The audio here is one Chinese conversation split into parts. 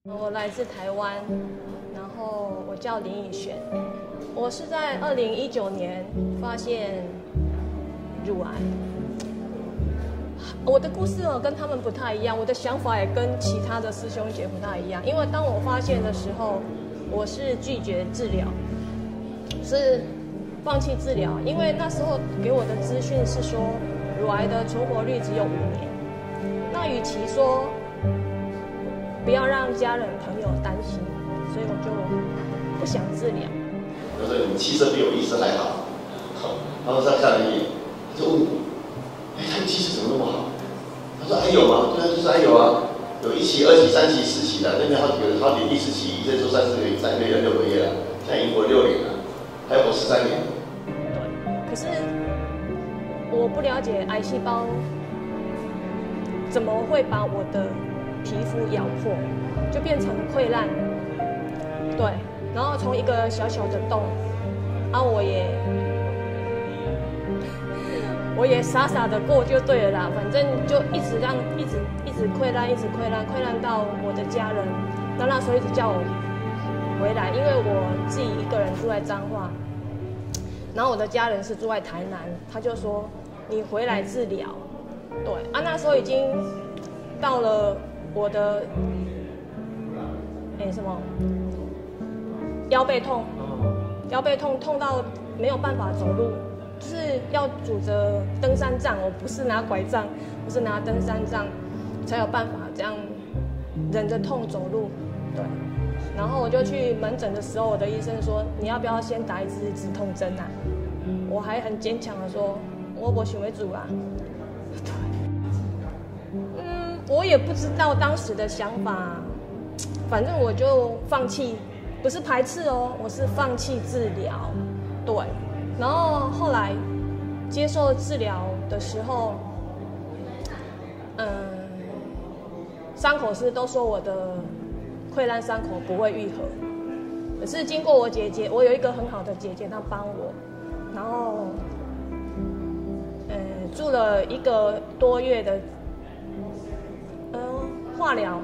我来自台湾，然后我叫林以璇。我是在2019年发现乳癌。我的故事跟他们不太一样，我的想法也跟其他的师兄姐不太一样。因为当我发现的时候，我是拒绝治疗，是放弃治疗。因为那时候给我的资讯是说，乳癌的存活率只有5年。那与其说不要让家人朋友担心，所以我就不想治疗。就是你气色比我医生还好，然后他看了一眼，他就问我，他的气色怎么那么好？他说还有吗？对啊，就是还有啊，有1期、2期、3期、4期的，那边好几个，第4期，医生说3个月、6个月了，现在已经活6年了，还要活13年。对，可是我不了解癌细胞怎么会把我的皮肤咬破，就变成溃烂。对，然后从一个小小的洞，我也傻傻的过就对了啦，反正就一直溃烂，溃烂到我的家人，那时候一直叫我回来，因为我自己一个人住在彰化，然后我的家人是住在台南，他就说你回来治疗。对啊，那时候已经到了我的腰背痛痛到没有办法走路，就是要拄着登山杖，我不是拿拐杖，我是拿登山杖才有办法这样忍着痛走路。对，然后我就去门诊的时候，我的医生说你要不要先打1支止痛针啊？我还很坚强的说我不想要做啊。对，我也不知道当时的想法，反正我就放弃，不是排斥哦，我是放弃治疗。对，然后后来接受治疗的时候，伤口师都说我的溃烂伤口不会愈合，可是经过我姐姐，我有一个很好的姐姐，她帮我，然后住了1个多月的化疗，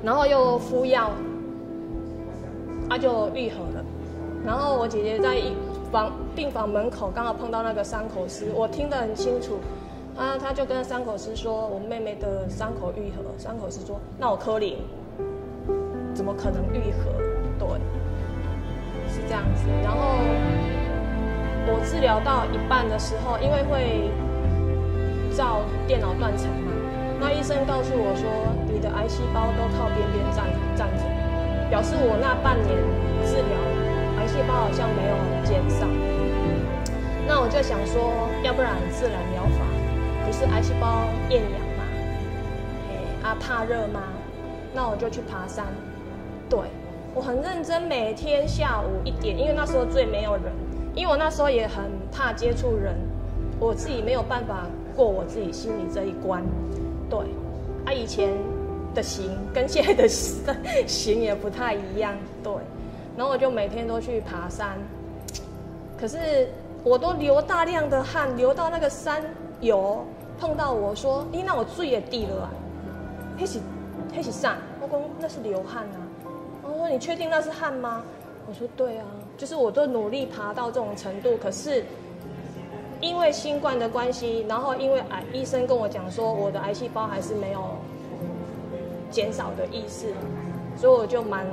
然后又敷药，就愈合了。然后我姐姐在病房门口刚好碰到那个伤口师，我听得很清楚，她就跟伤口师说我妹妹的伤口愈合，伤口师说那我可怜，怎么可能愈合？对，是这样子。然后我治疗到一半的时候，因为会照电脑断层嘛，那医生告诉我说你的癌细胞都靠边边站着，表示我那半年治疗癌细胞好像没有减少。那我就想说，要不然自然疗法，不是癌细胞厌氧嘛，怕热吗？那我就去爬山。对，我很认真，每天下午1点，因为那时候最没有人，因为我那时候也很怕接触人，我自己没有办法过我自己心里这一关。对，以前的行跟现在的行也不太一样。对，然后我就每天都去爬山，可是我都流大量的汗，流到那个山友碰到我说：“那我水也滴了啊，那是啥？”我说：“那是流汗啊。”我说：“你确定那是汗吗？”我说：“对啊，就是我都努力爬到这种程度，可是因为新冠的关系，然后因为医生跟我讲说我的癌细胞还是没有减少的意思，所以我就蛮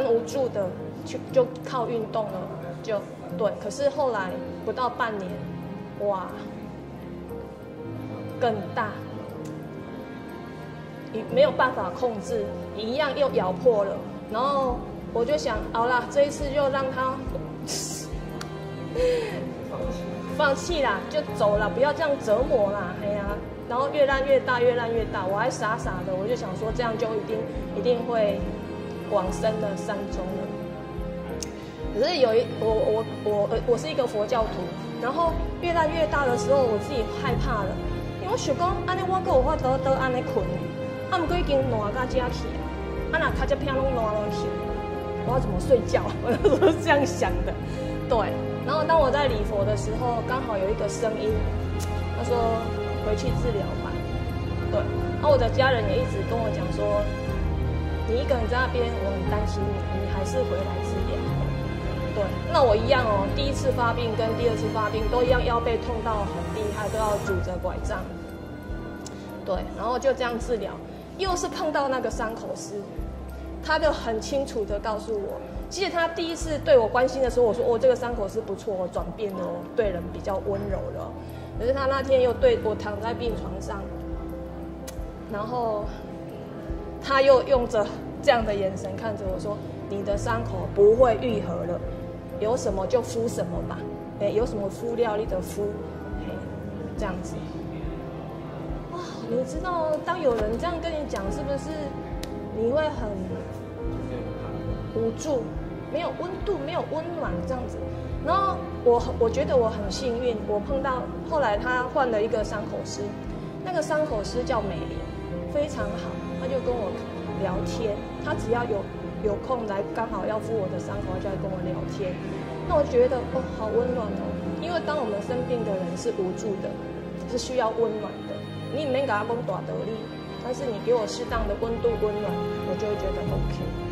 无助的，就靠运动了，就对。可是后来不到半年，哇，更大，没有办法控制，一样又咬破了。然后我就想，好啦，这一次就让他放弃啦，就走了，不要这样折磨啦，哎呀。然后越烂越大，我还傻傻的，我就想说这样就一定会往生了善终了。可是我是一个佛教徒，然后越烂越大的时候，我自己害怕了，因为我想讲，安尼我还有法度倒安尼困，不过已经烂到这去了，若脚只片拢烂落去，我要怎么睡觉？我那时候是这样想的，对。然后当我在礼佛的时候，刚好有一个声音，他说回去治疗吧。对，然后我的家人也一直跟我讲说，你一个人在那边，我很担心你，你还是回来治疗。对，那我一样哦，第一次发病跟第二次发病都一样，腰背痛到很厉害，都要拄着拐杖。对，然后就这样治疗，又是碰到那个伤口师，他就很清楚的告诉我，其实他第一次对我关心的时候，我说哦，这个伤口师不错哦，转变了哦，对人比较温柔了。可是他那天又对我躺在病床上，然后他又用着这样的眼神看着我说：“你的伤口不会愈合了，有什么就敷什么嘛，有什么敷料你的敷，这样子。”哇，你知道，当有人这样跟你讲，是不是你会很无助，没有温度，没有温暖这样子？然后我觉得我很幸运，我碰到后来他换了一个伤口师，那个伤口师叫美莲，非常好，他就跟我聊天，他只要有空来，刚好要敷我的伤口，就来跟我聊天。那我觉得哦，好温暖哦，因为当我们生病的人是无助的，是需要温暖的。你免给他讲大道理，但是你给我适当的温度温暖，我就会觉得 OK。